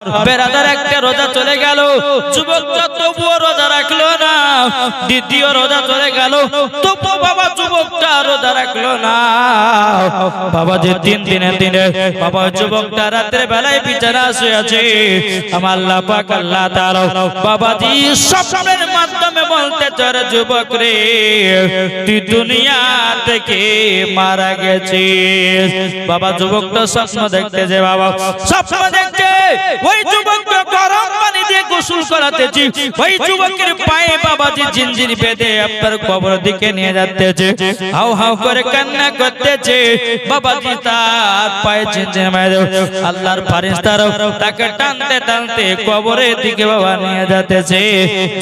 বেরাদার একটা রোজা চলে গেল, যুবকটা তবুও রোজা রাখলো না। দ্বিতীয় রোজা চলে গেল, তবুও বাবা যুবকটা রোজা রাখলো না। বাবা যে তিন দিনে বাবা যুবকটা রাতের বেলায় বিছানা শুয়ে আছে। আমার আল্লাহ পাক আল্লাহ তাআলা বাবাজি স্বপ্নের মাধ্যমে বলতে চায়, যুবক রে তুই দুনিয়া থেকে মারা গেছিস। বাবা যুবকটা স্বপ্ন দেখতে যে বাবা স্বপ্ন দেখতে ওই যুবককে গরম পানি দিয়ে গোসল করাতেছি। ওই যুবকের পায়ে বাবাজি জিঞ্জির বেঁধে আপনার কবর দিকে নিয়ে যাচ্তেছে, হাউ হাউ করে কান্না করতেছে। বাবাজি তার পায়ে জিঞ্জির বেঁধে আল্লাহর ফেরেশতারা তাকে টানতে টানতে কবরের দিকে বাবা নিয়ে যাচ্তেছে।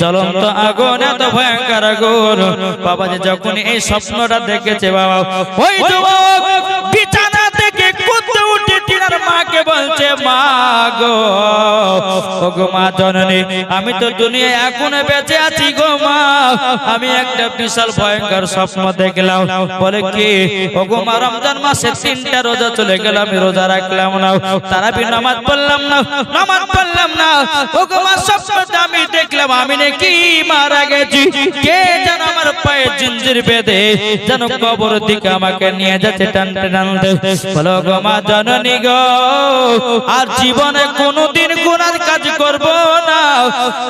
জ্বলন্ত আগুন, এত ভয়ঙ্কর আগুন। বাবাজি যখন এই স্বপ্নটা দেখেছে বাবা ওই যুবক বিছানা থেকে কুদতে উঠে তিনার মাকে বলছে, মা গো, ও গো মা জননী, আমি তো দুনিয়ায় এখনো বেঁচে আছি গো মা, আমি একটা বিশাল ভয়ঙ্কর স্বপ্ন দেখলাম। বলে কি? ও গো মা, রমজান মাসে 3টা রোজা চলে গেল, আমি রোজা রাখলাম না, তারাবি নামাজ পড়লাম না। ও গো মা, স্বপ্নটা আমি দেখলাম আমি নাকি মারা গেছি। কে যেন আমার পায়ে জিঞ্জির বেঁধে যেন কবর দিকে আমাকে নিয়ে যাচ্ছে টানতে টানতে। বলো গো মা জননী গো, আর জীবনে কোনোদিন গুনার কাজ করব না,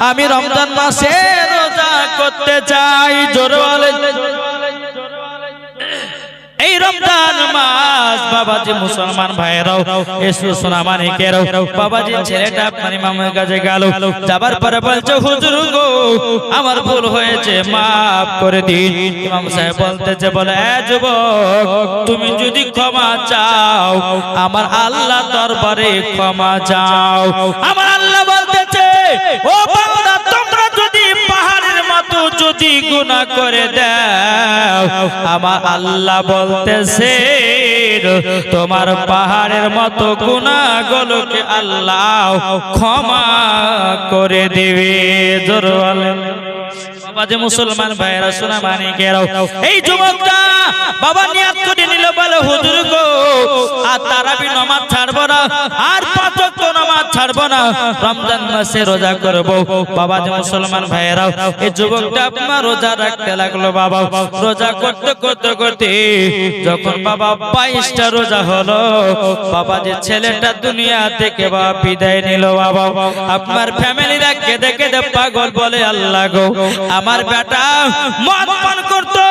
আমি রমজান মাসে রোজা করতে চাই। জোরে বলে এই রমজান মাস বাবাজি মুসলমান ভাইরাও এসো সোনা মানিকেরাও, বাবাজি ছেলেটা আপনার ইমামের কাছে গেল, যাবার পরে বলছে, হুজুর গো আমার ভুল হয়েছে, মাফ করে দিন। ইমাম সাহেব বলতেছে, বলে এ যুবক, তুমি যদি ক্ষমা চাও আমার আল্লাহ দরবারে ক্ষমা চাও। আমার আল্লাহ বলতেছে, ও বান্দা, তোমরা যদি পাহাড়ের মতো যদি গুনাহ করে দাও, আমার আল্লাহ বলতেছে তোমার পাহাড়ের মতো গুনাহগুলোকে আল্লাহ ক্ষমা করে দিবে। জোরে বলেন বাবাজি মুসলমান ভাইরা সোনা মানিকেরাও, এই যুবকটা বাবা নিয়ত করে নিল, বলে হুজুর গো আর তারাবি নামাজ ছাড়বো না, আর 5 ওয়াক্ত নামাজ ছাড়বো না, রমজান মাসে রোজা করব। বাবাজি মুসলমান ভাইরাও, এই যুবকটা আপনার রোজা রাখতে লাগলো। বাবা রোজা করতে করতে করতে যখন বাবা 22টা রোজা হলো, বাবাজি ছেলেটা দুনিয়া থেকে বাবা বিদায় নিল। বাবা আপনার ফ্যামিলিরা কেঁদে কেঁদে পাগল, বলে আল্লাহ গো, আমার বেটা মদ পান করতো,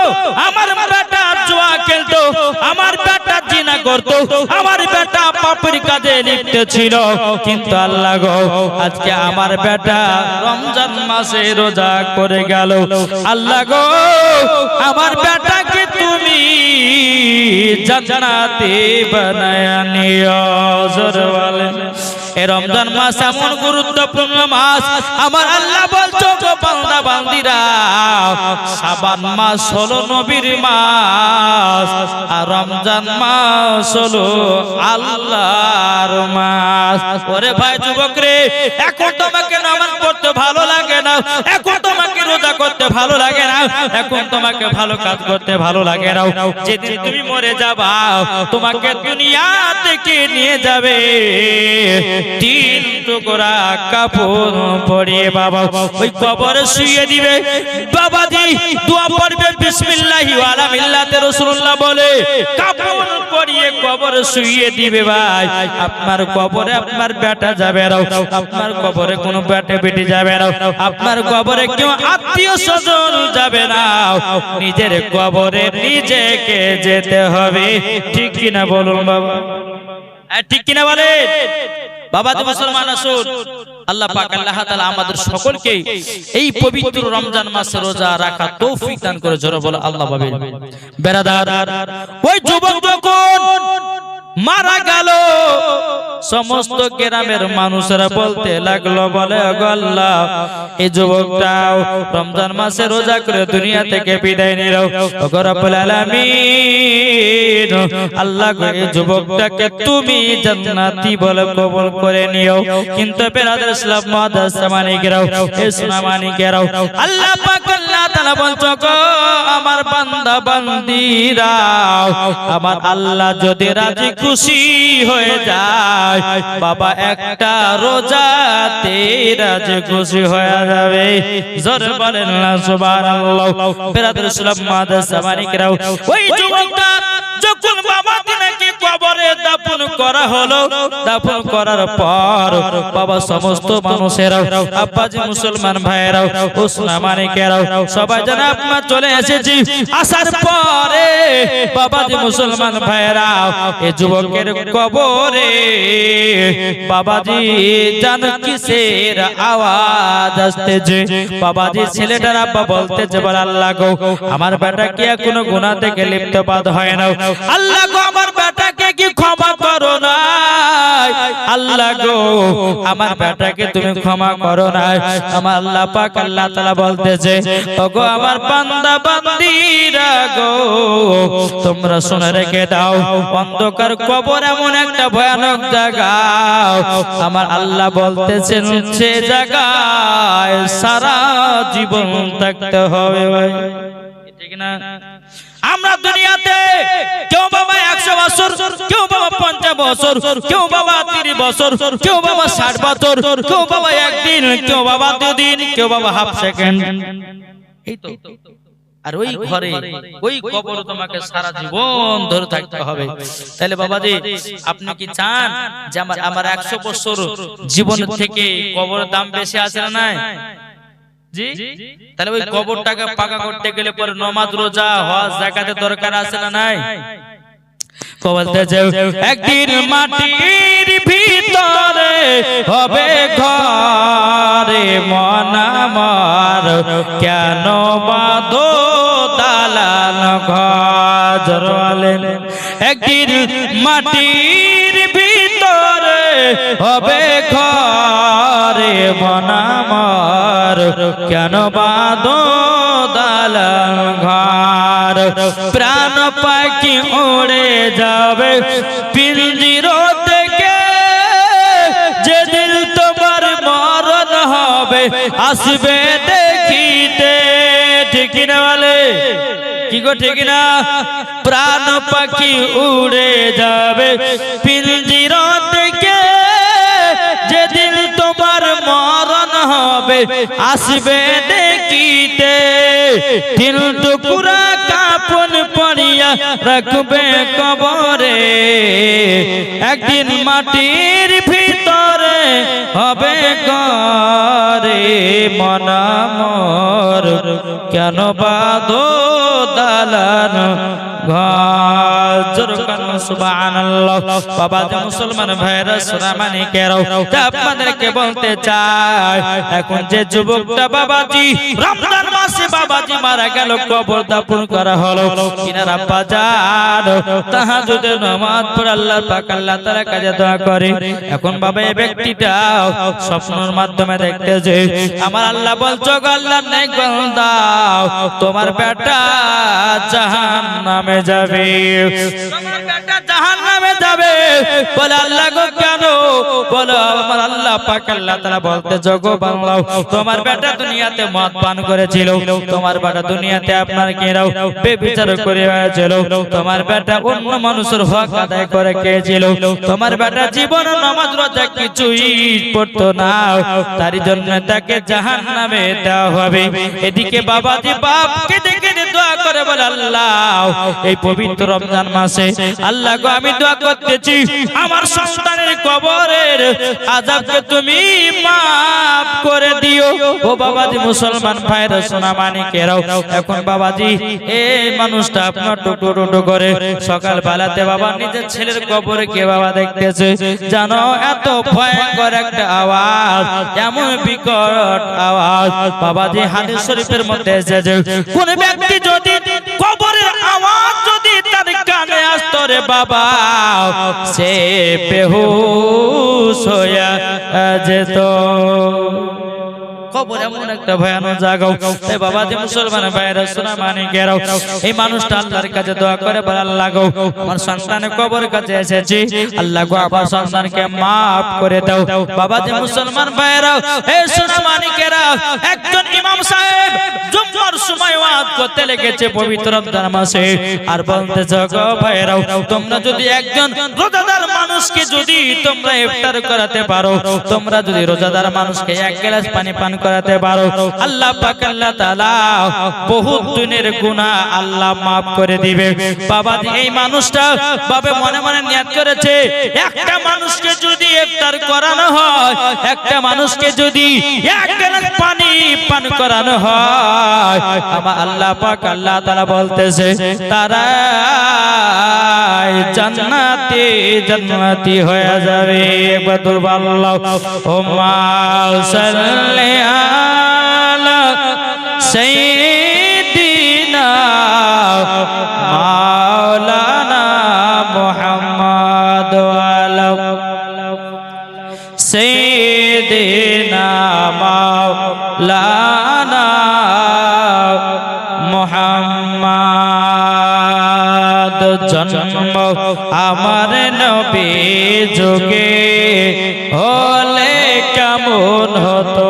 আমার বেটা জুয়া খেলতো, আমার বেটা জিনা করতো, আমার বেটা পাপের কাজে লিপ্ত ছিল, কিন্তু আল্লাহ গো আজকে আমার বেটা রমজান মাসে রোজা করে গেল। আল্লাহ গো আমার বেটাকে তুমি জান্নাতে বানায় নিও। জোরে বলেন এই রমজান মাস এমন গুরুত্বপূর্ণ মাস, আমার আল্লাহ বলছো গো বান্দা বান্দিরা, শাবান মাস হলো নবীর মাস, আর রমজান মাস হলো আল্লাহর মাস। ওরে ভাই যুবক রে, এখন তোমাকে নামাজ পড়তে ভালো লাগে না, এখন তোমাকে রোজা করতে ভালো লাগে না, এখন তোমাকে ভালো কাজ করতে ভালো লাগে না, যেদিন তুমি মরে যাবা তোমাকে দুনিয়া থেকে নিয়ে যাবে 3 টুকরা কাপড় পরিয়ে বাবা ওই কবরে শুইয়ে দিবে। বাবাজি দোয়া পড়বে, বিসমিল্লাহি ওয়া আলা মিল্লাতে রাসূলুল্লাহ বলে কাপড় পরিয়ে কবরে শুইয়ে দিবে। ভাই আপনার কবরে আপনার বেটা যাবে না, আপনার কবরে কোনো বেটা বেটি যাবে না, আপনার কবরে কেউ আত্মীয় স্বজন যাবে না, নিজের কবরে নিজেকে যেতে হবে। ঠিক কিনা বলুন বাবা, ঠিক কিনা বলেন বাবা? তো মুসলমান আসুন, আল্লাহ পাক আল্লাহ তাআলা আমাদের সকলকে এই পবিত্র রমজান মাসে রোজা রাখা তৌফিক দান করে। জোরে বলো আল্লাহ পাবে। বেরাদার ওই যুবক যখন মারা গেল, সমস্ত গ্রামের মানুষেরা বলতে লাগলো, বলে আল্লাহ এই যুবকটা রমজান মাসে রোজা করে দুনিয়া থেকে বিদায় নিল। ওগো রব্বুল আলামিন, আল্লাহ গো এই যুবকটাকে তুমি জান্নাতি বলে কবুল করে নিও। কিন্তু বেরাদার ইসলাম মুআদ্দাস মানিকেরাও, এই সোনা মানিকেরাও, আল্লাহ পাক আল্লাহ তাআলা বলছো গো আমার বান্দা বান্দিরা, আমার আল্লাহ যদি রাজি খুশি হয়ে যায়, বাবা একটা রোজাতে রাজ খুশি হয়ে যাবে। জোরে বলেন না সুবহানাল্লাহ। বিরাদর ইসলাম মাদ্রাসা মানিকরাও, ওই যুবকটা যখন বাবা তিনাকে কবরে দাফন করা হলো, দাফন করার পর বাবা সমস্ত মানুষেরাও, আব্বাজি মুসলমান ভাইয়েরাও, উসনা মানিকেরাও সবাই যেন আপনার চলে এসেছি। আসার পরে বাবাজি মুসলমান ভাইয়েরাও এই যুবকের কবরে বাবাজি জান কিসের আওয়াজ আসতেছে। বাবাজি ছেলেটার আব্বা বলতেছে, বল আল্লাহ গো আমার বেটা কি কোনো গুনাহ থেকে লিপ্তবাদ হয় না, আল্লাহ গো আমার বেটাকে কি ক্ষমা করো না, আল্লাহ গো আমার বেটাকে তুমি ক্ষমা করো না। আমার আল্লাহ পাক আল্লাহ তাআলা বলতেছে, ওগো আমার বান্দা বান্দীরা গো তোমরা শুনে রেখে দাও, অন্ধকার কবর এমন একটা ভয়ানক জায়গা, আমার আল্লাহ বলতেছেন সে জায়গায় সারা জীবন থাকতে হবে। ভাই ঠিক না? আমরা দুনিয়াতে কেউ বাবা 100 বছর, কেউ বাবা 50 বছর, কেউ বাবা 30 বছর, কেউ বাবা 60 বছর, কেউ বাবা একদিন, কেউ বাবা 2 দিন, কেউ বাবা হাফ সেকেন্ড। এই তো। আর ওই ঘরে ওই কবর তোমাকে সারা জীবন ধরে থাকতে হবে। তাহলে বাবাজি আপনি কি চান যে আমার 100 বছর জীবন থেকে কবরের দাম বেশি আছে না নাই? জি, তাহলে ওই কবরটাকে পাকা করতে গেলে পরে নামাজ রোজা হজ যাকাতের দরকার আছে না নাই? বলতেছে একদিন মাটির ভিতরে হবে ঘরে মন আমার, কেন বাঁধো দালান ঘর। একদিন মাটির ভিতরে হবে ঘরে মন আমার, কেন বাঁধো দালান ঘর। প্রাণ পাখি উড়ে যাবে পিঞ্জিরো থেকে, যেদিন তোমার মরণ হবে আসবে দেখিতে। ঠিক না বলে? কি গো ঠিক না? প্রাণ পাখি উড়ে যাবে পিঞ্জিরো থেকে, যেদিন তোমার মরণ হবে আসবে দেখিতে। তিন টুকরা কাপন পরিয়া রাখবে কবরে, একদিন মাটির ভিতরে হবে ঘরে মন আমার, কেন বাঁধো দালান ঘর। সুবহানাল্লাহ। বাবা মুসলমান ভাইরা সোনা মানিকেরাও আপনাদেরকে বলতে চাই, এখন যে যুবকটা বাবাজি রমজান মাসে বাবাজি মারা গেল, কবর দাফন করা হলো, কিনার আব্বা জান তাহাজ্জুদের নামাজ পড়ে আল্লাহ পাক আল্লাহ তাআলার কাছে দোয়া করে। এখন বাবা এই ব্যক্তিটা স্বপ্নের মাধ্যমে দেখতেছে, আমার আল্লাহ বলছো গো আল্লাহর নেক বান্দা তোমার বেটা জাহান্নামে যাবে, তোমার বেটা জাহান্নামে যাবে। বলে আল্লাহ গো কেন? বলো আমার আল্লাহ পাক আল্লাহ তাআলা বলতেছে গো বান্দা তোমার বেটা দুনিয়াতে মদ পান করেছিল, তোমার বেটা দুনিয়াতে আপনার কেরাও বেবিচার করে হয়েছিল, তোমার বেটা অন্য মানুষের হক আদায় করে খেয়েছিল, তোমার বেটা জীবন নামাজ রোজা কিছুই পড়তো না, তার জন্য তাকে জাহান্নামে দেওয়া হবে। এদিকে বাবাজি বাপকে দেখে দোয়া করে বলে আল্লাহ এই পবিত্র রমজান মাসে আল্লাহ গো আমি দোয়া করতেছি আমার সন্তানের কবরের আযাবকে তুমি মাফ করে দিও। ও বাবাজি মুসলমান ভাইরা সোনা মানিকেরাও, এখন বাবাজি এই মানুষটা আপনার টুকরো টুকরো করে সকাল বেলাতে বাবা নিজের ছেলের কবরে কে বাবা দেখতেছে, জানো এত ভয়ঙ্কর একটা আওয়াজ, এমন বিকট আওয়াজ বাবাজি হাদিস শরীফের মধ্যে এসেছে, কোন ব্যক্তি যদি কবরের আওয়াজ যদি তার কানে আসতো রে বাবা সে বেহুশ হয়ে যেত। কবর এমন একটা ভয়ানক জায়গা। তাই বাবা যে মুসলমান ভাইরা শোনা মানে গেরাও, এই মানুষটা আল্লাহর কাছে দোয়া করে বলে, আল্লাহ গো আমার সন্তানের কবর কাছে এসেছি, আল্লাহ গো আমার সন্তানকে maaf করে দাও। বাবা যে মুসলমান ভাইরা এই শোনা মানে গেরাও, একজন ইমাম সাহেব জুম্মার সময় ওয়াজ করতে লেগেছে পবিত্র রমজান মাসে, আর বলতেছে গো ভাইরাও তোমরা যদি একজন রোজাদার মানুষকে যদি তোমরা ইফতার করাতে পারো, তোমরা যদি রোজাদার মানুষকে এক গ্লাস পানি পান করাতে পারো, আল্লাহ পাক আল্লাহ তাআলা বহুত দিনের গুনাহ আল্লাহ maaf করে দিবে। বাবা এই মানুষটা বাবে মনে মনে নিয়ত করেছে, একটা মানুষকে যদি ইফতার করানো হয়, একটা মানুষকে যদি এক গ্লাস পানি পান করানো হয়, আমার আল্লাহ পাক আল্লাহ তাআলা বলতেছে তারা জান্নাতে জান্নাতি হয়ে যাবে। একবার দুর্বল আল্লাহুম্মা সাল্লি আলা সাইয়্যিদিনা মাওলানা মুহাম্মদ ওয়া আলা সাইয়্যিদিনা মাওলানা মুহাম্মদ। জন্ম আমার নবী যুগে হলে কেমন হতো,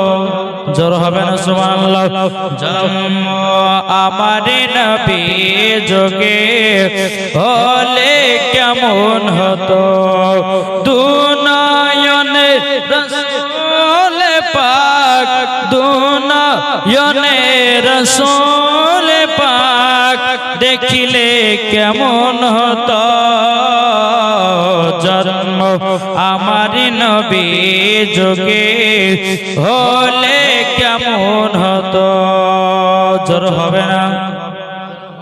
জোর হবে না সুবহানাল্লাহ। জন্ম আমার নবী যুগে হলে কেমন হতো, দুনয়নে রাসূল পাক, দুনয়নে রাসূল পাক দেখিলে কেমন হতো, জন্ম আমার নবী যুগে হলে কেমন হতো, জোর হবে না।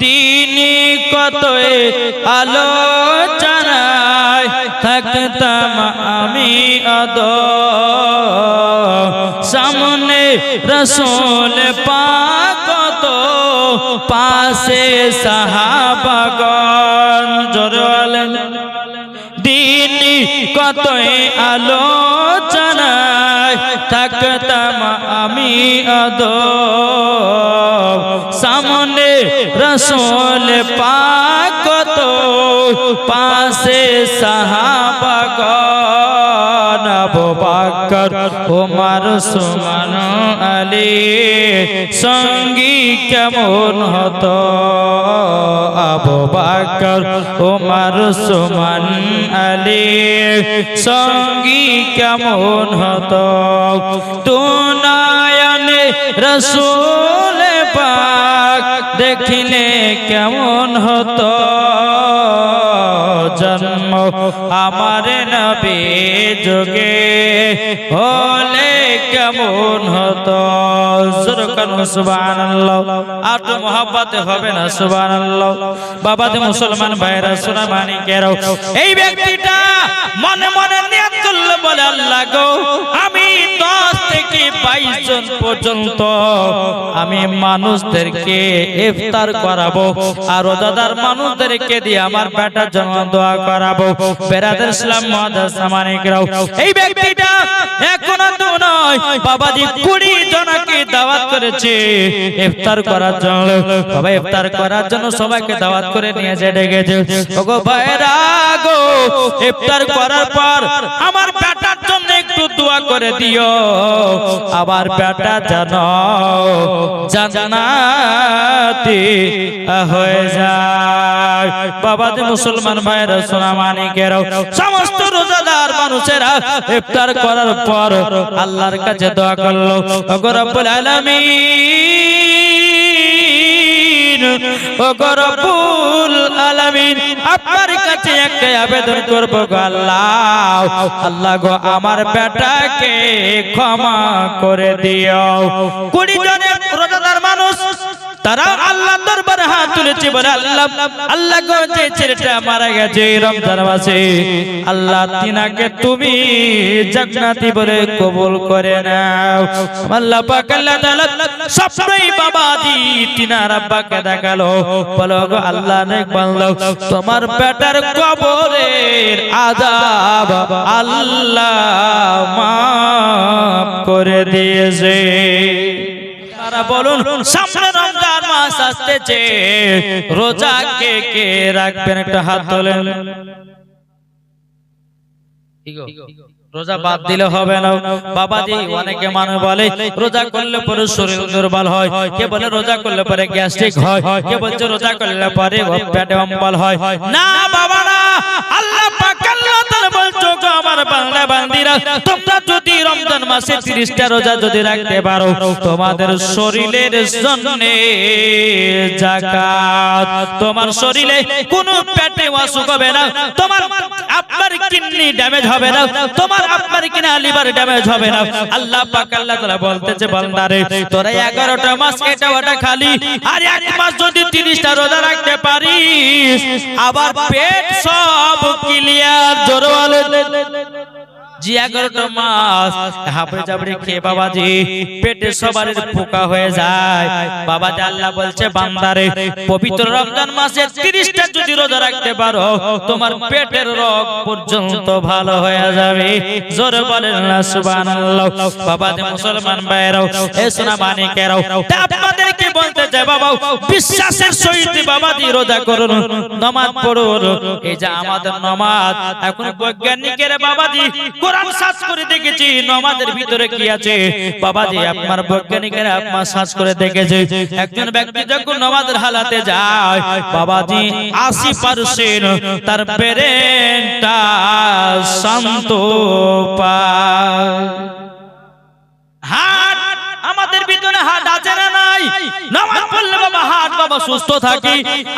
তিনি কতই আলোচনায় থাকতাম আমি আদর, সামনে রাসূল পাক কত, পাশে সাহাবাগণ, জোরে বলেন। দিনই কতই আলোচনায় থাকতাম আমি আদর, সামনে রাসূল পাক কত, পাশে সাহাবাগণ, আবু বকর ওমর উসমান আলী সঙ্গী কেমন হতো, আবু বকর ওমর উসমান আলী সঙ্গী কেমন হতো, দুনয়নে রাসূল পাক দেখিলে কেমন হতো, জন্ম আমার নবী যুগে হলে কেমন হতো, সুবহানাল্লাহ। আর তো মোহাব্বতে হবে না সুবহানাল্লাহ। বাবা যে মুসলমান ভাইরা শোনা মানি কেরাও, এই ব্যক্তিটা মনে মনে নিয়ত করলো বলে আল্লাহ গো আমি 10 থেকে 22 জন পর্যন্ত আমি মানুষদেরকে ইফতার করাবো, আর রোজাদার মানুষদেরকে দিয়ে আমার বেটার জন্য দোয়া করাবো। বেরাদার ইসলাম মুআদ্দাস সামানে কেরাও, এই ব্যক্তিটা এখনো তো নয় বাবাজি 20 জনকে দাওয়াত করেছে ইফতার করার জন্য। বাবা ইফতার করার জন্য সবাইকে দাওয়াত করে নিয়ে যে ডেকেছে, ওগো ভাইরা গো ইফতার করার পর আমার বেটার জন্য একটু দোয়া করে দিও, আবার বেটা জানো জান্নাতি হয়ে যায়। বাবা যে মুসলমান ভাইরা শোনা মানি কেরাও, সমস্ত রোজাদার মানুষেরা ইফতার করার পর আল্লাহর কাছে দোয়া করলো, ওগো রব্বুল আলামিন, ওগো রব্বুল আলামিন আপনার কাছে একটা আবেদন করব গো আল্লাহ, আল্লাহ গো আমার বেটাকে ক্ষমা করে দিও। 20 জনের রোজাদার মানুষ তারা আল্লাহর দরবারে হাত তুলেছে বলে আল্লাহ আল্লাহ গো যে ছেলেটা মারা গেছে রমজান মাসে, আল্লাহ তিনাকে তুমি জান্নাতি বলে কবুল করে নাও। আল্লাহ পাক আল্লাহ তাআলা সবই বাবাজি তিনার আব্বাকে দেখালো, বলো গো আল্লাহ নেক বান্দা তোমার বেটার কবরের আযাব আল্লাহ মাফ করে দিয়েছে। আপনারা বলুন সামনে রমজান মাস আসতেছে, রোজা কে কে রাখবেন? একটা হাত তোলেন। রোজা বাদ দিলে হবে না বাবাজি। অনেকে মানুষ বলে রোজা করলে পরে শরীর দুর্বল হয়, কে বলে রোজা করলে পরে গ্যাস্ট্রিক হয়, কে বলছে রোজা করলে পরে পেটে অম্বল হয়। না বাবা না, আল্লাহ পাক আল্লাহ তাআলা বলছো গো আমার বান্দা বান্দীরা, তোমরা যদি রমজান মাসে 30টা রোজা যদি রাখতে পারো, তোমাদের শরীরের জন্যে যাকাত। তোমার শরীরে কোনো পেটে অসুখ হবে না, তোমার আপনার কিডনি ড্যামেজ হবে না, তোমার আপনার কিনা লিভার ড্যামেজ হবে না। আল্লাহ পাক আল্লাহ তাআলা বলতেছে বান্দারে তোরা 11টা মাস এটা ওটা খালি, আর এক মাস যদি 30টা রোজা রাখতে পারিস, আবার পেট সব ক্লিয়ার। জোরে বলেন জি। 11টা মাস হাফে জাবড়ি খেয়ে বাবাজি পেটে সবার পোকা হয়ে যায় বাবাজি। আল্লাহ বলছে বান্দারে পবিত্র রমজান মাসে 30টা যদি রোজা রাখতে পারো, তোমার পেটের রোগ পর্যন্ত ভালো হয়ে যাবে। জোরে বলেন না সুবহানাল্লাহ। বাবাজি মুসলমান ভাইরাও, এ সোনা মানিকেরাও, আপনাদেরকে বলতে চাই বাবা বিশ্বাসের সহিত বাবাজি রোজা করুন, নামাজ পড়ুন। এই যে আমাদের নামাজ এখন বৈজ্ঞানিকেরা বাবাজি কোরআন সার্চ করে দেখেছি নামাজের ভিতরে কি আছে বাবাজি। আপনার বৈজ্ঞানিকেরা আপনার সার্চ করে দেখেছে একজন ব্যক্তি যখন নামাজের হালাতে যায় বাবাজি 80% তার ব্রেনটা শান্ত পায়। হার্ট আমাদের ভিতরে হার্ট আছে না নাই? নামাজ পড়লে বাবা হার্ট বাবা সুস্থ থাকে।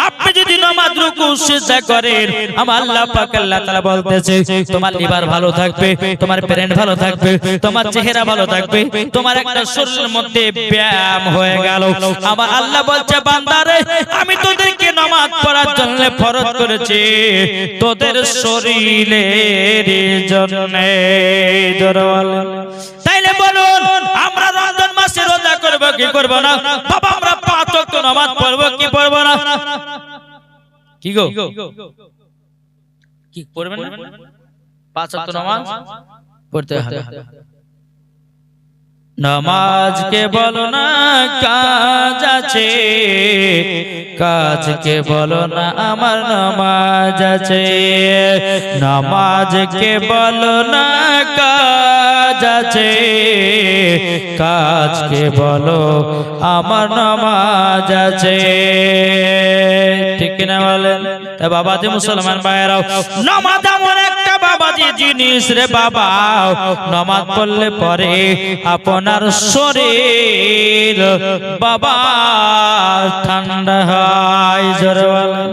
আপনি যদি নামাজ রুকু সিজদা করেন, আমার আল্লাহ পাক আল্লাহ তাআলা বলতেছে তোমার লিভার ভালো থাকবে, তোমার ব্রেন ভালো থাকবে, তোমার চেহারা ভালো থাকবে, তোমার একটা শরীরের মধ্যে ব্যায়াম হয়ে গেল। আমার আল্লাহ বলছে বান্দারে আমি তোদেরকে নামাজ পড়ার জন্য ফরজ করেছি, তোদের শরীরের জন্য। তাইলে বলুন আমরা রমজান মাসে রোজা করব কি করব না? বাবা আমরা 5 ওয়াক্ত নামাজ পড়ব কি পড়ব না? কি গো কি পড়বেন না? 5 ওয়াক্ত নামাজ পড়তে হবে। নামাজকে বলো না কাজ আছে, কাজকে বলো না আমার নামাজ আছে। নামাজকে বলো না কাজ আছে, কাজকে বলো আমার নামাজ আছে। ঠিক কিনা বলেন? তা বাবাজি মুসলমান ভাইরাও, নামাজ এমন একটা বাবাজি জিনিস রে বাবা, নামাজ পড়লে পরে আপনার শরীর বাবা ঠান্ডা হয়। জোরে বলেন।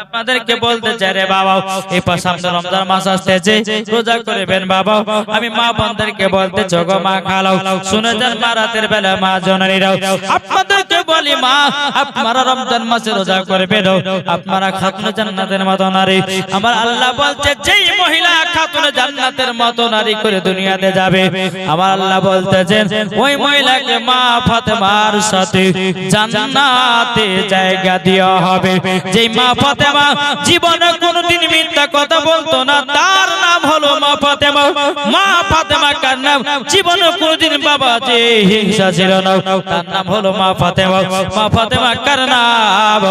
আপনাদেরকে বলতে চাই রে বাবা এই সামনে রমজান মাস আসতেছে, রোজা করবেন বাবা। আমি মা বোনদেরকে বলতে চোখ মা খালাও, শুনে যান মা রাতের বেলা মা জননীরাও, আপনাদেরকে বলি মা আপনারা রমজান মাসে রোজা করবেন, আপনারা খাতুনে জান্নাতের মতো নারী। আমার আল্লাহ বলছে যেই মহিলা খাতুনে জান্নাতের মতো নারী করে দুনিয়াতে যাবে, আমার আল্লাহ বলতেছেন ওই মহিলাকে মা ফাতেমার সাথে জান্নাতে জায়গা দেওয়া হবে। যেই মা ফাতেমা জীবনে কোনদিন মিথ্যা কথা বলতো না, তার নাম হলো মা ফাতেমা। মা ফাতেমা কার নাম? জীবনে কোনদিন বাবা যে হিংসা ছিল না, তার নাম হলো মা ফাতেমা। মা ফাতেমা কার নাম?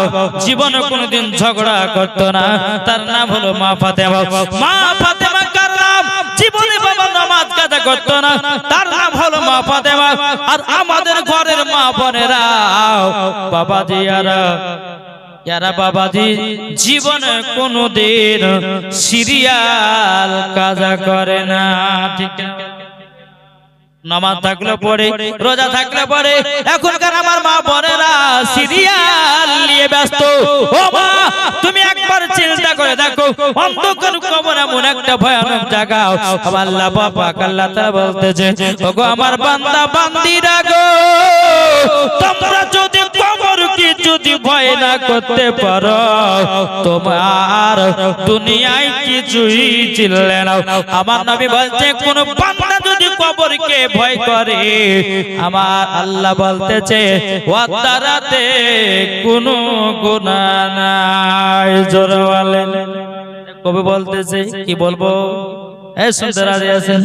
জীবনে কোনদিন ঝগড়া করতো না, তার নাম হলো মা ফাতেমা। মা ফাতেমা কার নাম? জীবনে বাবা নামাজ কাজা করতো না, তার নাম হলো মা ফাতেমা। আর আমাদের ঘরের মা বোনেরা বাবাজি যারা বাবাজি জীবনে কোনদিন সিরিয়াল কাজা করে না। ঠিক নামাজ থাকলে পরে রোজা থাকলে পরে এখনকার আমার মা বোনেরা সিরিয়াল নিয়ে ব্যস্ত। ও মা তুমি একবার চিন্তা করে দেখো অন্ধকার কবর এমন একটা ভয়ানক জায়গা। আল্লাহ বাবা আল্লাহ তাআলা বলতেছে ওগো আমার বান্দা বান্দিরা গো, তোমরা যদি কবর কি যদি ভয় না করতে পারো, তোমার দুনিয়ায় কিছুই চিনলে না। আমার নবী বলছে কোন বান্দা যদি কবরকে ভয় করে, আমার আল্লাহ বলতেছে ওর দ্বারাতে কোনো গুনাহ নাই। জোরে বলেন। কবি বলতেছে কি বলবো? এই শুনতে রাজি আছেন?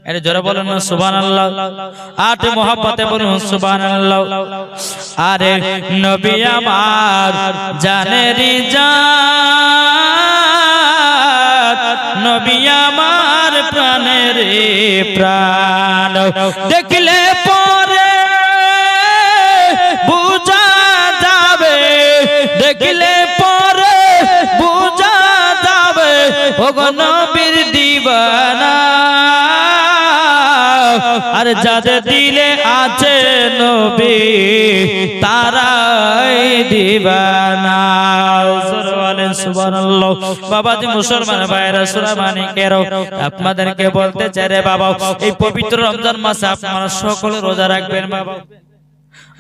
আরে জোরে বলেন না সুবহানাল্লাহ। আর মোহাব্বতে বলুন সুবহানাল্লাহ। আরে নবী আমার জানেরি জান, নবী আমার প্রাণের প্রাণ, দেখলে পরে বুঝা যাবে, দেখলে পরে বুঝা যাবে ওগো নবীর দিওয়ানা। আর যাদের দিলে আছে নবী তারাই দিওয়ানা। সুবহানাল্লাহ। বাবাজি মুসলমান ভাইরা সুরামানিকেরও আপনাদেরকে বলতে চাই রে বাবা, এই পবিত্র রমজান মাসে আপনারা সকলে রোজা রাখবেন বাবা।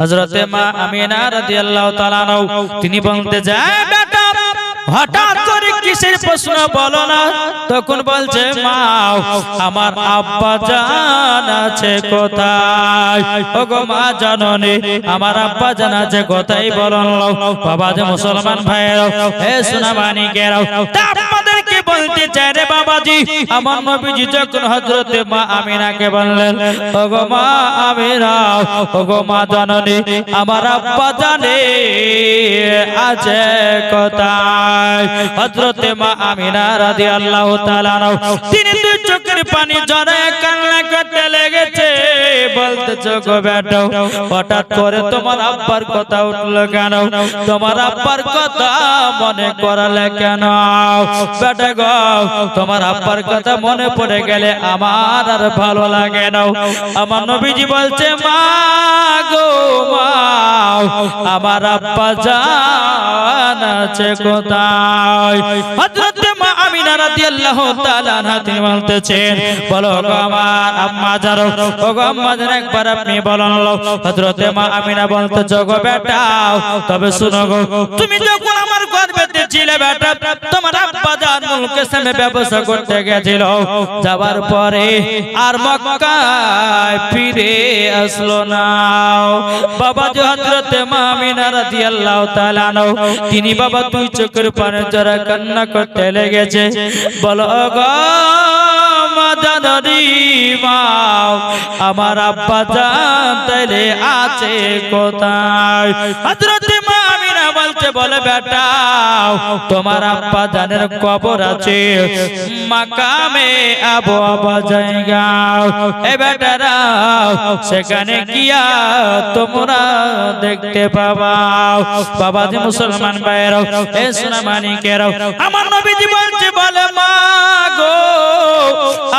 হযরতে মা আমিনা রাদিয়াল্লাহু তাআলা তিনি বলতে যায় বেটা হঠাৎ করে কিসের প্রশ্ন বলো না? তখন বলছে মা আমার আব্বা জান আছে কোথায়? ওগো মা জাননি আমার আব্বা জান আছে কোথায় বলুন? বাবা যে মুসলমান ভাইরা হে সোনামানিকেরা আপনাদেরকে বলতে চাই রে বাবাজি, আমার নবীজি যখন হযরতে মা আমিনাকে বললেন ওগো মা আমিনা, ওগো মা জাননি আমার আব্বা জানে আছে কোথায়? হযরতে মা আমিনা রাদিয়াল্লাহু তাআলা তিনি দুই চোখের পানি ঝরায় কান্না করতে লেগেছে। বলতেছে গো বেটা হঠাৎ করে তোমার আব্বার কথা উঠলো কেন? তোমার আব্বার কথা মনে করালে কেন? বেটা গো তোমার আব্বার কথা মনে পড়ে গেলে আমার আর ভালো লাগে না। আমার নবীজি বলছে মা গো মা আমার আব্বা জান আছে কোথায়? হযরতে মা আমিনা রাদিয়াল্লাহু তাআলা আনহা তিনি বলতেছেন বলো গো আমার আম্মা জান, ও গো আম্মা জান একবার আপনি বলুন। হযরতে মা আমিনা বলতেছে গো বেটা তবে শুনো গো, তুমি যখন আমার গর্ভেতে ছিলে বেটা তোমার আব্বা জান মুলকে সামে ব্যবসা করতে গিয়েছিল, যাবার পরে আর মক্কায় ফিরে আসলো না। বাবা যে হযরতে মা আমিনা রাদিয়াল্লাহু তাআলা তিনি বাবা দুই চোখের পানি ঝরা কান্না করতে লেগেছে। বলো গো মা জানরি মা আমার আব্বা জান তাইলে আছে কোথায়? হযরতে মা আমিনা বলছে বলে বেটা তোমার আব্বা জানের কবর আছে মাকামে আবু আবা জায়গা, এ বেটারা সেখানে গিয়া তোমরা দেখতে পাবা। বাবা যে মুসলমান ভাইরা এ সোনামানিকেরা আমার নবীজি বলছে বলে মা গো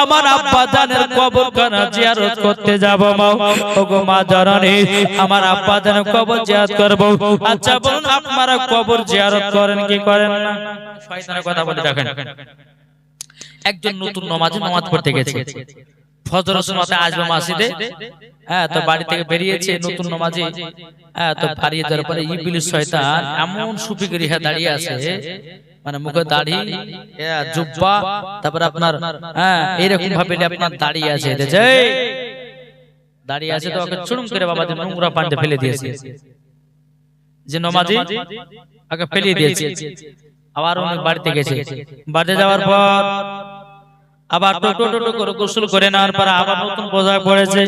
আমার আব্বা জানের কবরখানা জিয়ারত করতে যাব মা। ওগো মা জাননি আমার আব্বা জানের কবর জিয়ারত করব। আচ্ছা বলুন আপনারা কবর জিয়ারত করেন কি করেন না? শয়তানের কথা বলে দেখেন, একজন নতুন নামাজি নামাজ পড়তে গেছে, ফজর সময়তে আসবে মসজিদে, হ্যাঁ তো বাড়ি থেকে বেরিয়েছে নতুন নামাজি, হ্যাঁ তো বাড়ি যাওয়ার পরে ইবলিস শয়তান এমন সুফিগিরি হয়ে দাঁড়িয়ে আছে, মানে মুখে দাড়ি জুব্বা তারপর আপনার হ্যাঁ এরকম ভাবে আপনার দাঁড়িয়ে আছে, দাঁড়িয়ে আছে তো ওকে চুরুম করে বাবা নোংরা পানিতে ফেলে দিয়েছে। যে নামাজি ওকে ফেলে দিয়েছে, আবার উনি বাড়িতে গেছে, বাড়িতে যাওয়ার পর আবার টোটো করে গোসল করে নেওয়ার পর আবার নতুন পোশাক পরেছে।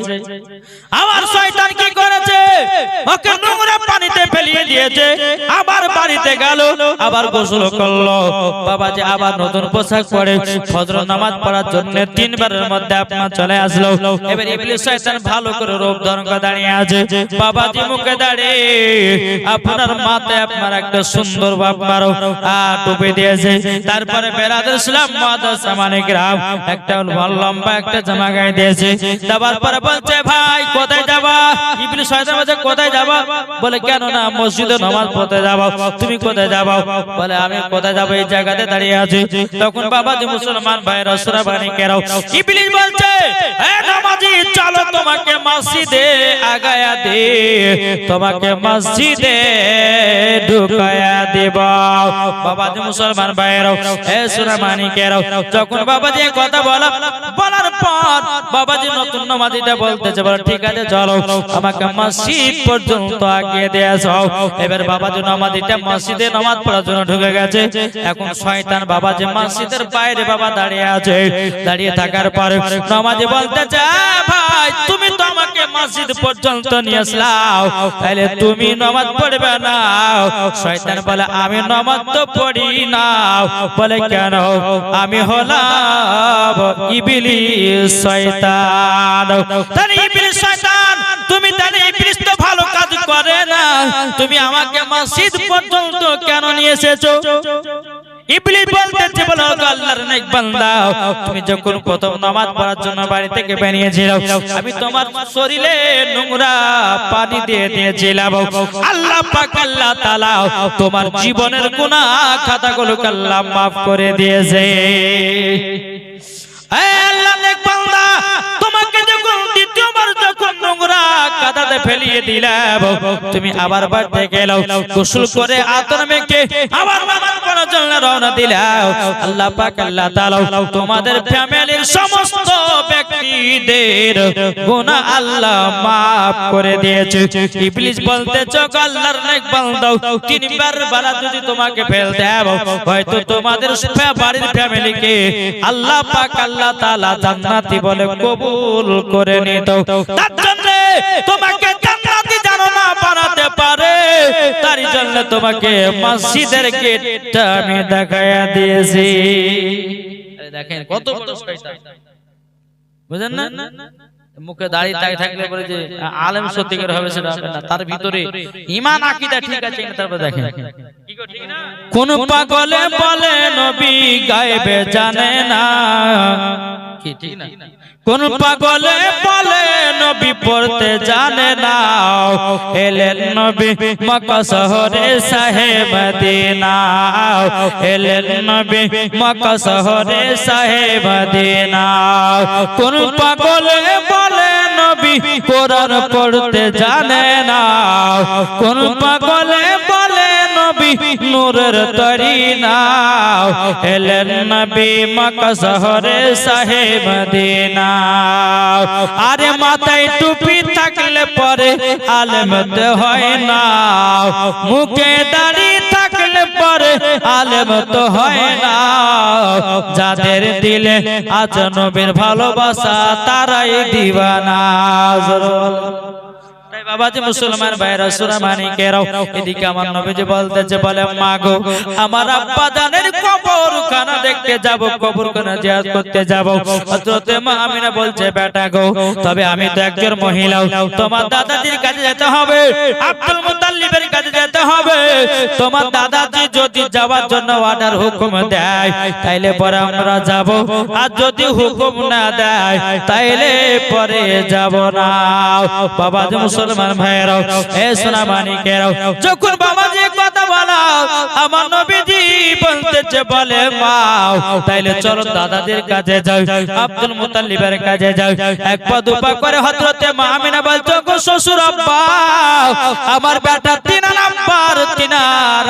আবার শয়তান কি করেছে ওকে নোংরা পানিতে ফেলিয়ে দিয়েছে, আবার বাড়িতে গেল আবার গোসল করলো, বাবা যে আবার নতুন পোশাক পরে ফজর নামাজ পড়ার জন্য তিনবারের মধ্যে আপনার চলে আসলো। এবার ইবলিস শয়তান ভালো করে রূপ ধারণ করে দাঁড়িয়ে আছে, বাবাজি মুখে দাঁড়িয়ে আপনার মাথায় আপনার একটা সুন্দর বাবার টুপি দিয়েছে, তারপরে বেরাদুল ইসলাম মুআদ্দাস সামানে গ্রাম একটা লম্বা একটা জামা গায়ে দিয়েছে। যাবার পরে বলছে ভাই কোথায় যাবা? ইবলিস শয়তান বলছে কোথায় যাবা? বলে কেন না মসজিদে নামাজ পড়তে যাবো। তুমি কোথায় যাবা? বলে আমি কোথায় যাবো এই জায়গাতে দাঁড়িয়ে আছি। তখন বাবাজি মুসলমান ভাইরা সুরাবানিকেরাও ইবলিস বলছে এ নামাজি চলো তোমাকে মসজিদে আগায়া দে, তোমাকে মসজিদে ঢুকায়া দেব। বাবাজি মুসলমান ভাইরাও এ সুরাবানিকেরাও যখন বাবাজি কথা বলার পর বাবাজি নতুন নামাজিটা বলতেছে, বলে ঠিক আছে চলো আমাকে মসজিদ পর্যন্ত আগিয়ে দিয়ে যাও। এবার বাবাজি নামাজিটা মসজিদে নামাজ পড়ার জন্য ঢুকে গেছে। এখন শয়তান বাবাজি মসজিদের বাইরে বাবা দাঁড়িয়ে আছে। দাঁড়িয়ে থাকার পর নামাজি বলতেছে, ভাই তুমি তো আমাকে মসজিদ পর্যন্ত নিয়ে আসলাও, তাহলে তুমি নামাজ পড়বে না? শয়তান বলে, আমি নামাজ তো পড়ি না। বলে কেন? আমি হলাম ইবলিস শয়তান। তাহলে ইবলিস শয়তান, তুমি তাহলে ইবলিস তো ভালো কাজ করে না, তুমি আমাকে মসজিদ পর্যন্ত কেন নিয়ে এসেছো? ইবলিস বলতেছে, বলো আল্লাহর নেক বান্দা, তুমি যখন প্রথম নামাজ পড়ার জন্য বাড়ি থেকে বেরিয়েছিলে, আমি তোমার শরীরে নোংরা পানি দিয়ে দিয়েছিলাম। আল্লাহ পাক আল্লাহ তাআলা তোমার জীবনের গুনাহ খাতাগুলো আল্লাহ maaf করে দিয়েছে। হে আল্লাহর নেক বান্দা, তোমাকে যখন দ্বিতীয়বার যখন নোংরা কাদাতে ফেলিয়ে দিলাম, তুমি আবার বাড়িতে গেলাও, গোসল করে আতর মেখে আবার নামাজ পড়ার জন্য রওনা দিলাও। আল্লাহ পাক আল্লাহ তাআলা তোমাদের ফ্যামিলির সমস্ত ব্যক্তিদের গুনাহ আল্লাহ maaf করে দিয়েছে। ইবলিস বলতেছে, আল্লাহর নেক বান্দা, তিনবার বালা যদি তোমাকে ফেল দেব, হয়তো তোমাদের বাড়ির ফ্যামিলিকে আল্লাহ পাক আল্লাহ তাআলা জান্নাতি বলে কবুল করে নিত। তার জন্য তোমাকে জান্নাতি জানো না বানাতে পারে, তার জন্য তোমাকে মসজিদের গেটটা আমি দেখায়া দিয়েছি। দেখেন কত বড় শয়তান, বুঝেন না? মুখে দাঁড়িয়ে থাকলে বলে যে আলেম সত্যিকার হবে সেটা হবে না, তার ভিতরে ঈমান আকীদা ঠিক আছে কিনা তারপর দেখেন। কোন পাগলে বলে নবী গায়েবে জানে না, কি ঠিক না? কোন পাগলে বলে নবী পড়তে জানে না, এলেন নবী মক্কা শহরে শাহে মদিনা, এলেন নবী মক্কা শহরে শাহে মদিনা। কোন পাগলে বলে নবী কোরআন পড়তে জানে না, কোন পাগলে বলে নবী নূরের তরি না, এলেন নবী মক্কা শহরে শাহে মদিনা। আরে মাথায় টুপি থাকলে পরে আলেম তো হয় না, মুখে দাড়ি থাকলে পরে আলেম তো হয় না, যাদের দিলে আছে নবীর ভালোবাসা তারাই দিওয়ানা। বাবাজি মুসলমান ভাইরা সূরা মানিকেরাও, এদিকে আমার নবীজি বলতেছে, বলে মা গো আমার আব্বা জানের কবরখানা দেখতে যাব, কবরখানা জিয়ারত করতে যাব। হযরতে মা আমিনা বলছে, বেটা গো তবে আমি তো একজন মহিলা, তোমার দাদাজির কাছে যেতে হবে, আব্দুল মুত্তালিবের কাছে যেতে হবে। তোমার দাদাজি যদি যাওয়ার জন্য অর্ডার হুকুম দেয় তাইলে পরে আমরা যাব, আর যদি হুকুম না দেয় তাইলে পরে যাব না। বাবাজি মুসলমান ভাইরাও, এ সোনা মানিকেরাও, যখন বাবাজি কথা বলা আমার নবীজি বলতেছে, বলে মা তাইলে চলো দাদাদের কাছে যাও, আব্দুল মুত্তালিবের কাছে যাও। এক পা দুপা করে হযরতে মা আমিনা বলতো, গো শ্বশুর আব্বা, আমার বেটা তিনার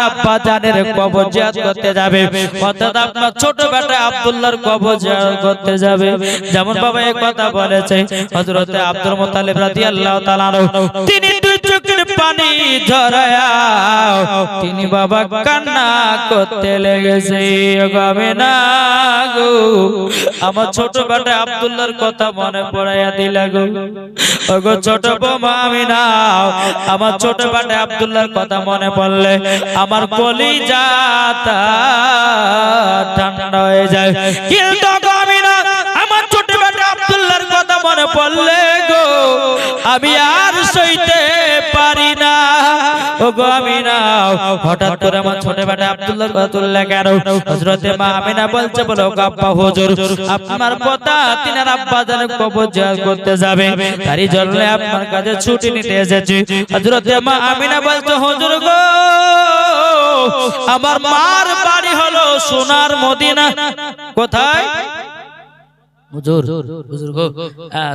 আব্বা জানের কবর জিয়ারত করতে যাবে, অর্থাৎ আপনার ছোট বেটা আব্দুল্লাহর কবর জিয়ারত করতে যাবে। যেমন বাবা এই কথা বলেছে, হযরতে আব্দুল মুত্তালিব রাদিয়াল্লাহু তাআলা আনহু, তিনি দুই চোখের পানি ঝরায়া তিনি বাবা কান্না করতে লেগেছে। আমিনা গো আমার ছোট বেটা আব্দুল্লাহর কথা মনে পড়াইয়া দিলা গো, ওগো ছোট বৌমা আমিনা, আমার ছোট বেটা আব্দুল্লাহর কথা মনে পড়লে আমার কলিজাটা ঠান্ডা হয়ে যায়। কিন্তু আমিনা আমার ছোট বেটা আব্দুল্লাহর কথা মনে পড়লে গো আমি আর সইতে পারি না। ওগো আমিনা, হঠাৎ করে আমার ছোট বেটা আব্দুল্লাহর কথা তুললে কেন? হযরতে মা আমিনা বলছে, বলো আব্বা হুজুর, আপনার কথা তিনার আব্বা জানের কবর জিয়ারত করতে যাবে, তারই জন্য আপনার কাছে ছুটি নিতে এসেছি। হযরতে মা আমিনা বলছে, হুজুর গো আমার মার বাড়ি হলো সোনার মদিনা। কোথায়? হুজুর গো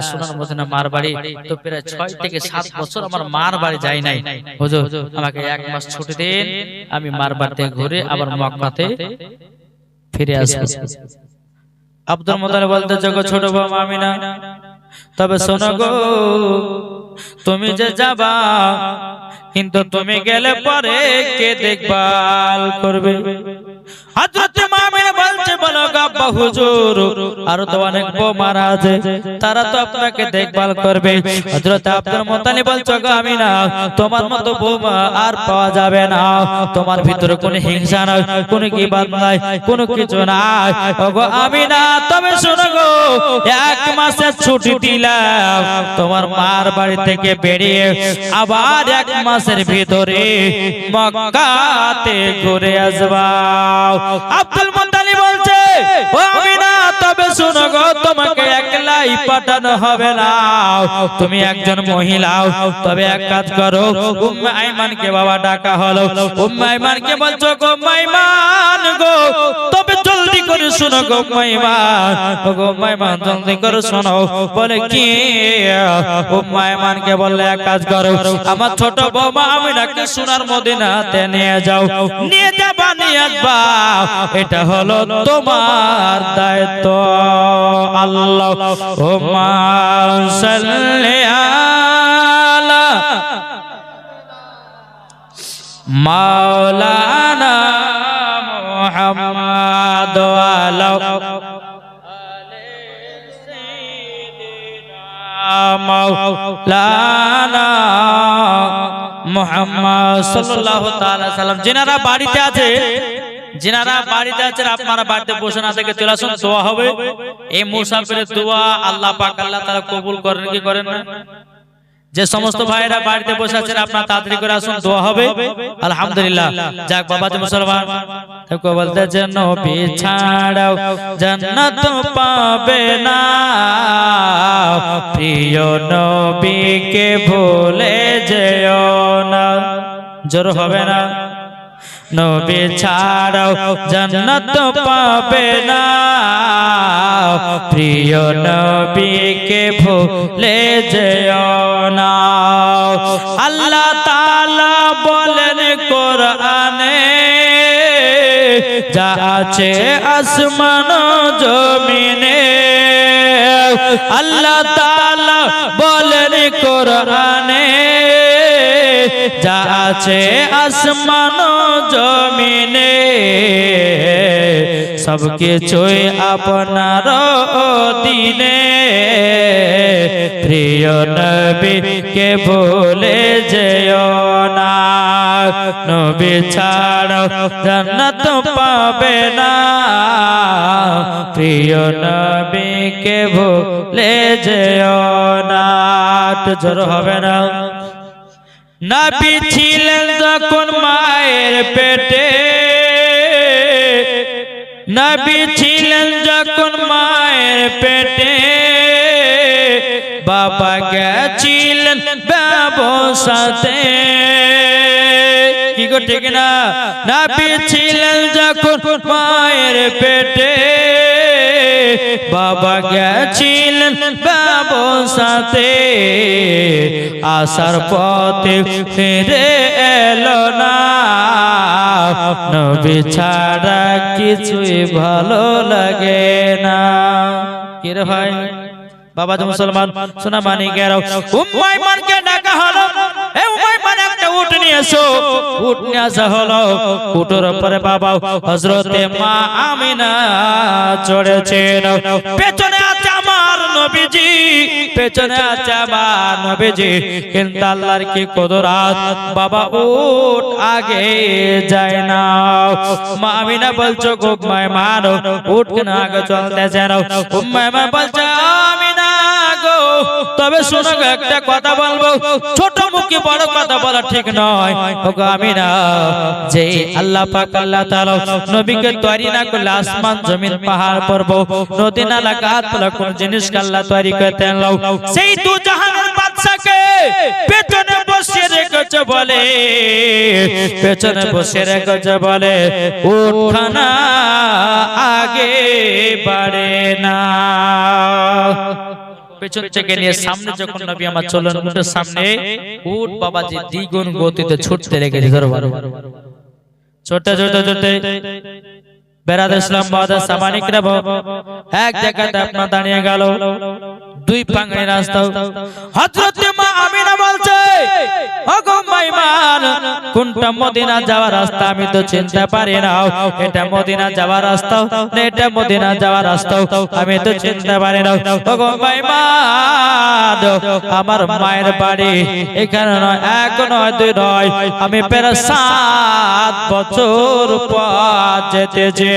সোনার মদিনা মার বাড়ি, তো প্রায় 6 থেকে 7 বছর আমার মার বাড়ি যাই নাই। হুজুর আমাকে 1 মাস ছুটি দিন, আমি মার বাড়িতে ঘুরে আবার মক্কাতে ফিরে আসব। আব্দুল মুত্তালিব বলতেছে গো ছোট বউ আমিনা, তবে শোনো গো, তুমি যে যাবা কিন্তু তুমি গেলে পরে কে দেখভাল করবে? হযরত আমিনা বলছে বলো গো আব্বা হুজুর, আর তো অনেক বউ মারা আছে, তারা তো আপনাকে দেখভাল করবে। হযরত আব্দুল মুত্তালিব বলছে গো আমিনা, তোমার মতো বউ আর পাওয়া যাবে না, তোমার ভিতরে কোনো হিংসা নাই, কোনো গীবত নাই, কোনো কিছু নাই। ওগো আমিনা তবে শোনো গো, এক মাসের ছুটি দিলাম তোমার মার বাড়ি থেকে বেরিয়ে আবার এক মাসের ভিতরে মক্কাতে ঘুরে আসবা। আব্দুল মুত্তালিব বলছে ও আমিনা তবে শোনো গো, তোমাকে একলাই পাঠানো হবে না, তুমি একজন মহিলা, তবে এক কাজ করো, উম্মে আইমানকে বাবা ডাকা হলো। উম্মে আইমানকে বলছো গো আইমান গো, তবে জলদি করে শোনো গো আইমান, গো আইমান জলদি করে শোনো। বলে কি? উম্মে আইমানকে বললে এক কাজ করো, আমার ছোট বৌমা আমিনাকে সোনার মদিনাতে নিয়ে যাও, নিয়ে যাবা, নিয়ে আসবা, এটা হলো তোমার দায়িত্ব। আল্লাহুম্মা সাল্লি আলা মাওলানা মুহাম্মাদ ওয়া আলা আলি সাইয়্যিদিনা মাওলানা মুহাম্মদ সাল্লাল্লাহু তাআলা সাল্লাম। যিনারা বাড়িতে আছে, যিনারা বাড়িতে আছেন আপনারা বাড়িতে বসে না থেকে চলে আসুন, দোয়া হবে। এই মুসাফিরের দোয়া আল্লাহ পাক আল্লাহ তাআলা কবুল করেন কি করেন না? যে সমস্ত ভাইরা বাড়িতে বসে আছেন আপনারা তাড়াতাড়ি করে আসুন, দোয়া হবে। আলহামদুলিল্লাহ। যাক বাবা যে মুসলমান তাকে বলতেছেন নবী ছাড়াও জান্নাত পাবে না, প্রিয় নবীকে ভুলে যেও না। জোর হবে না? নবী ছাড়াও জান্নাত পাবে না, প্রিয় নবীকে ভুলে যেও না। আল্লাহ তাআলা বলেন কোরআনে, যা আছে আসমান জমিনে, আল্লাহ তাআলা বলেন কোরআনে, যা আছে আসমান জমিনে, সব কিছুই আপনার দিনে, প্রিয় নবীকে ভুলে যেও না। নবী ছাড়া জান্নাত পাবে না, প্রিয় নবীকে ভুলে যেও না। একটু জোর হবে না? নবী ছিলেন যখন মায়ের পেটে, নবী ছিলেন যখন মায়ের পেটে, বাবা গেছিলেন ব্যবসাতে। কি গো ঠিক না? নবী ছিলেন যখন মায়ের পেটে, বাবা গেছিলেন ব্যবসাতে, আসার পথে ফিরে এলো না, নবী ছাড়া কিছুই ভালো লাগে না। কি রে ভাই বাবা যে মুসলমান সোনা মানি গেরাও, উম্মে আইমানকে ডাকা হলো, এ উম্মে আইমান একটা উট নিয়ে এসো। উট নিয়ে আসা হলো, উটের উপরে বাবা হযরতে মা আমিনা চড়েছেন, পেছনে আছে আমার নবীজি, পেছনে আছে আমার নবীজি। কিন্তু আল্লাহর কি কুদরত, বাবা উট আগে যায় না। মা আমিনা বলছো গো উম্মে আইমান, উট কেন আগে চলতেছে না? উম্মে আইমান বলছে আমিনা গো, তবে শোনো একটা কথা বলবো, ছোট মুখে বড় কথা বলা ঠিক নয়। ওগো আমিনা, যে আল্লাহ পাক আল্লাহ তাআলা নবীকে তৈরি না করলে আসমান জমিন পাহাড় পর্বত নদী নালা গাছপালা কোন জিনিসকে আল্লাহ তৈরি করতেন, সেই দু জাহানের বাদশাকে পেছনে বসিয়ে রেখেছে বলে, পেছনে বসিয়ে রেখেছে বলে, উঠখানা আগে বাড়ে না। পেছন থেকে নিয়ে সামনে যখন নবী আমার চললেন, উটের সামনে উট বাবাজি দ্বিগুণ গতিতে ছুটতে লেগেছে। ধরো ছোটে ছোটে ছোটে বেরাদ ইসলাম বাদা সামানিকরা এক জায়গাতে আপনার দাঁড়িয়ে গেল দুই পাঙ্গড়ি রাস্তা হযরত মা আমিনা বলছে ওগো মাইমান কোনটা মদিনা যাওয়ার রাস্তা আমি তো চিনতে পারি না এটা মদিনা যাওয়ার রাস্তা না এটা মদিনা যাওয়ার রাস্তা আমি তো চিনতে পারি না ওগো মাইমান আমার মায়ের বাড়ি এখানে নয় এক নয় দুই নয় আমি প্রায় 7 বছর পর যেতেছি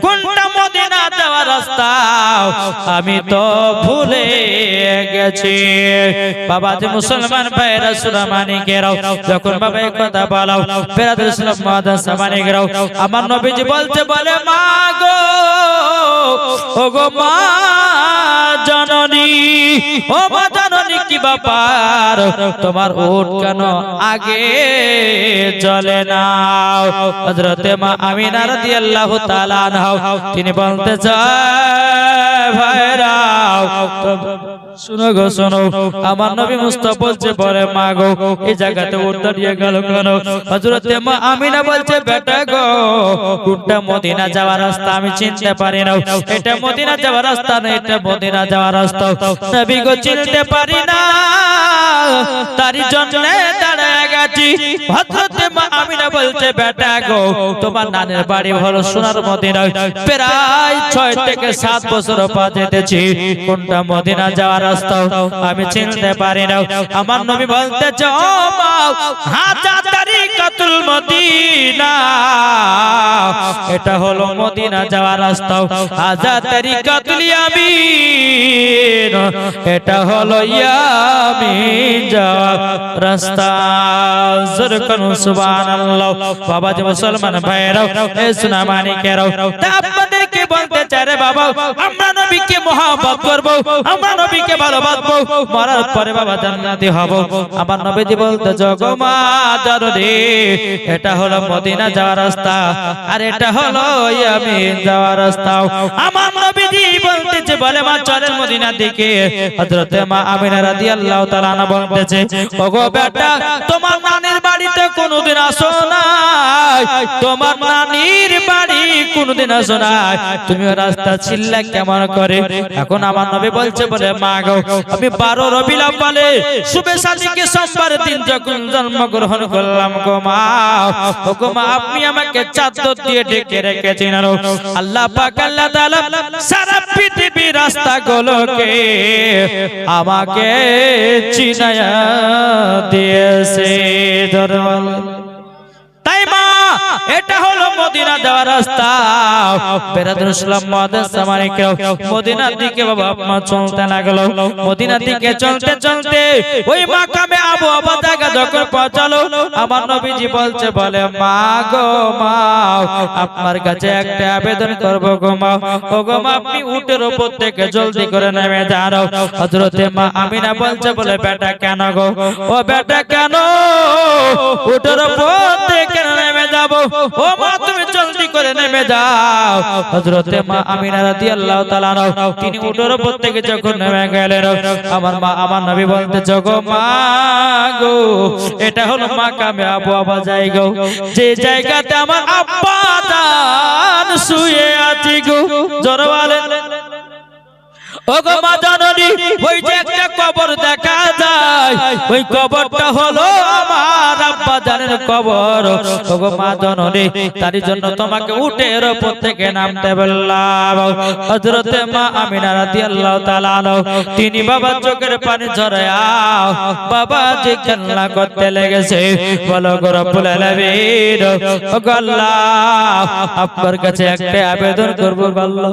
কোনটা মদিনা যাওয়ার রাস্তা আমি তো ভুলে গেছি বাবা যে মুসলমান ভাইরা সুরামানিকেরাও যখন বাবা এই কথা বলাও বেরাদুল ইসলাম মাদাস সামানিকেরাও আমার নবীজি বলতে বলে মা গো ওগো মা জননী ও মা জননী কি ব্যাপার তোমার উট কেন আগে চলে না হযরতে মা আমিনা রাদিয়াল্লাহু তাআলা আনহা তিনি বলতে চায় ভাইরা শুনো গো শুনো আমার নবী মুস্তাফা বলছে বলে মা গো এই জায়গাতে উট দাঁড়িয়ে গেল কেন হযরতে মা আমিনা বলছে বেটা গো কোনটা মদিনা যাওয়ার রাস্তা আমি চিনতে পারি না এটা মদিনা যাওয়ার রাস্তা না এটা মদিনা যাওয়ার রাস্তা নবী গো চিনতে পারি না তারই জন্য দাঁড়িয়ে গেছি হযরতে মা আমিনা বলছে বেটা গো তোমার নানের বাড়ি হলো সোনার মদিনায় প্রায় 6 থেকে 7 বছর পর যেতেছি কোনটা মদিনা যাওয়ার রাস্তা আমি চিনতে পারি না আমার নবী বলতেছে ও মা হাজা তারিকাতুল মদিনা এটা হলো মদিনা যাওয়ার রাস্তা হাজা তারিকাতুল ইয়ামিন এটা হলো ইয়ামিন যাওয়ার রাস্তা জরকান সুবহানাল্লাহ বাবা যে মুসলমান ভাইরাও এই সুনামানিকেরাও আপনাদেরকে বলতে চাই রে বাবা আমরা নবীকে মহব্বত করব আমরা নবীকে ভালোবাসবো মরার পরে বাবা জান্নাতি হব আমার নবীজি বলতে জগো মা জননী এটা হলো মদিনা যাওয়ার রাস্তা আর এটা হলো ইয়ামিন যাওয়ার রাস্তা আমার নবীজি বলতেছে বলে মা চলেন মদিনার দিকে হযরতে মা আমিনা রাদিয়াল্লাহু তাআলা আনহা বলতেছে ওগো বেটা তোমার নানির বাড়িতে কোনোদিন আসো নাই তোমার নানির বাড়ি কোনোদিন আসো নাই তুমি রাস্তা চিল্লা কেমন করে এখন আমার নবী বলছে বলে মা গো আমি 12 রবিউল আউয়ালে শুভে সাদিকে সোমবার দিন যখন জন্মগ্রহণ করলাম গো মা ওগো মা আপনি আমাকে চাদর দিয়ে ঢেকে রেখেছেন আল্লাহ পাক আল্লাহ তাআলা সারা পৃথিবীর রাস্তাগুলোকে আমাকে চিনায়া দিয়েছে দরবার তাই মা এটা হলো মদিনা যাওয়ার রাস্তা বেরাদুল ইসলাম মাদাস সামানিকেরাও মদিনার দিকে বাবা মা চলতে লাগলো মদিনার দিকে চলতে চলতে ওই মাকামে আবু আবা জায়গা যখন পৌঁছালো আমার নবীজি বলছে বলে মা গো মা আপনার কাছে একটা আবেদন করব গো মা ও গো মা আপনি উটের উপর থেকে জলদি করে নেমে যান হযরতে মা আমিনা বলছে বলে বেটা কেন গো ও বেটা কেন উটের উপর থেকে নেমে যাব ও মা তুমি জলদি করে নেমে যাও হযরতে মা আমিনা রাদিয়াল্লাহু তাআলা তিনি উটের উপর থেকে যখন নেমে গেলেন আমার নবী বলতে জগো মা গো এটা হলো মাকামে আবু আবা জায়গা যে জায়গাতে আমার আব্বা জান শুয়ে আছে গো জোরে বলেন ওগো মা জননী ওই যে একটা কবর দেখা যায় ওই কবরটা হলো আমার আব্বা জানের কবর ওগো মা জননী তারই জন্য তোমাকে উটের উপর থেকে নামতে বললাম হযরতে মা আমিনা রাদিয়াল্লাহু তাআলা তিনি বাবা চোখের পানি ঝরায়া বাবা যে কান্না করতে লেগেছে বলো গো রব্বুল আলামিন ওগো আল্লাহ আপনার কাছে একটা আবেদন করব আল্লাহ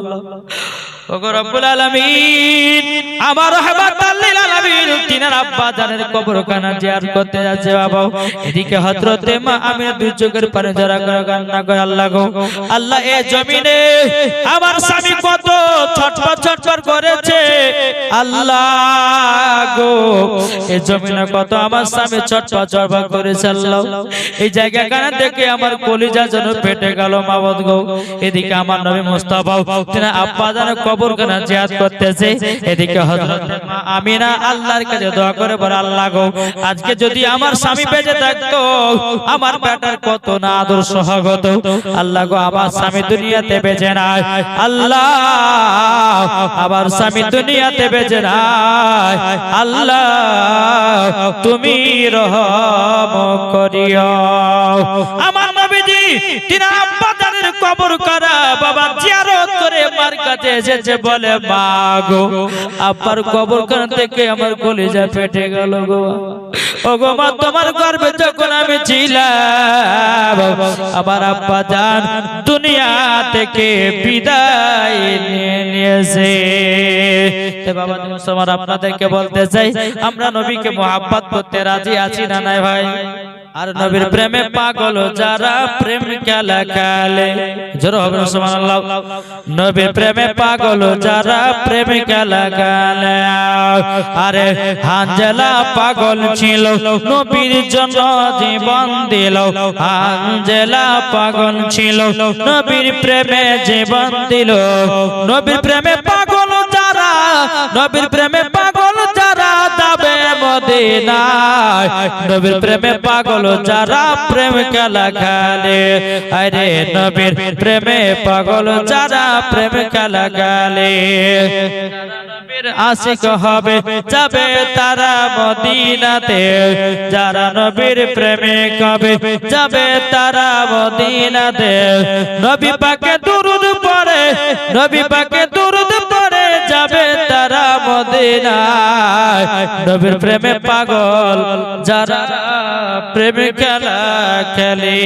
ওগো রব্বুল আলামিন আমার রহমাতুল লিল আলামিন তিনার আব্বা জানের কবরখানা জিয়ারত করতে যাচ্ছে বাবা এদিকে হযরতে মা আমিনা দুই চোখের পানি ঝরা করে কান্না করে আল্লাহ গো আল্লাহ এই জমিনে আমার স্বামী কত ছটফট করেছে আল্লাহ গো এই জমিনে কত আমার স্বামী ছটফট করেছে আল্লাহ এই জায়গাখানা দেখে আমার কলিজা যেন ফেটে গেল মাবুদ গো এদিকে আমার নবী মুস্তাফা তিনার আব্বা জানের কবরখানা জিয়ারত করতেছে এদিকে হযরত মা আমিনা আল্লাহর কাছে দোয়া করে বলে আল্লাহ গো আজকে যদি আমার স্বামী বেঁচে থাকতো আমার বেটার কত না আদর সোহাগ হতো আল্লাহ গো আমার স্বামী দুনিয়াতে বেঁচে নাই আল্লাহ আমার স্বামী দুনিয়াতে বেঁচে নাই আল্লাহ তুমি রহম করিও আমার নবীজি তিন আব্বা জানের কবর করা বাবা জিয়ারত করে মার কাছে এসেছে বলে মা গো আব্বার কবর কান থেকে আমার কলিজা ফেটে গেল গো ও গো মা তোমার গর্ভে যখন আমি ছিলাম আমার আব্বা জান দুনিয়া থেকে বিদায় নিয়ে নিয়েছে বাবা মুসলমান আপনাদেরকে বলতে চাই আমরা নবীকে মোহাব্বত করতে রাজি আছি না নাই ভাই আর নবীর প্রেমে পাগল যারা প্রেম খেলা খেলে জোরে হবে সুবহানাল্লাহ নবীর প্রেমে পাগল যারা প্রেম খেলা খেলে আরে হানজালা পাগল ছিল নবীর জন্য জীবন দিল হানজালা পাগল ছিল নবীর প্রেমে জীবন দিল নবীর প্রেমে পাগল যারা নবীর প্রেমে পাগল যারা যাবে মদিনায় নবীর প্রেমে পাগল যারা প্রেম খেলা খেলে আরে নবীর প্রেমে পাগল যারা প্রেম খেলা খেলে নবীর আশিক হবে যাবে তারা মদিনাতে যারা নবীর প্রেমে হবে যাবে তারা মদিনাতে নবী পাকে দুরূদ পড়ে নবী পাকে দুরূদ পড়ে যাবে তারা মদিনায় নবীর প্রেমে পাগল যারা প্রেম খেলা খেলে।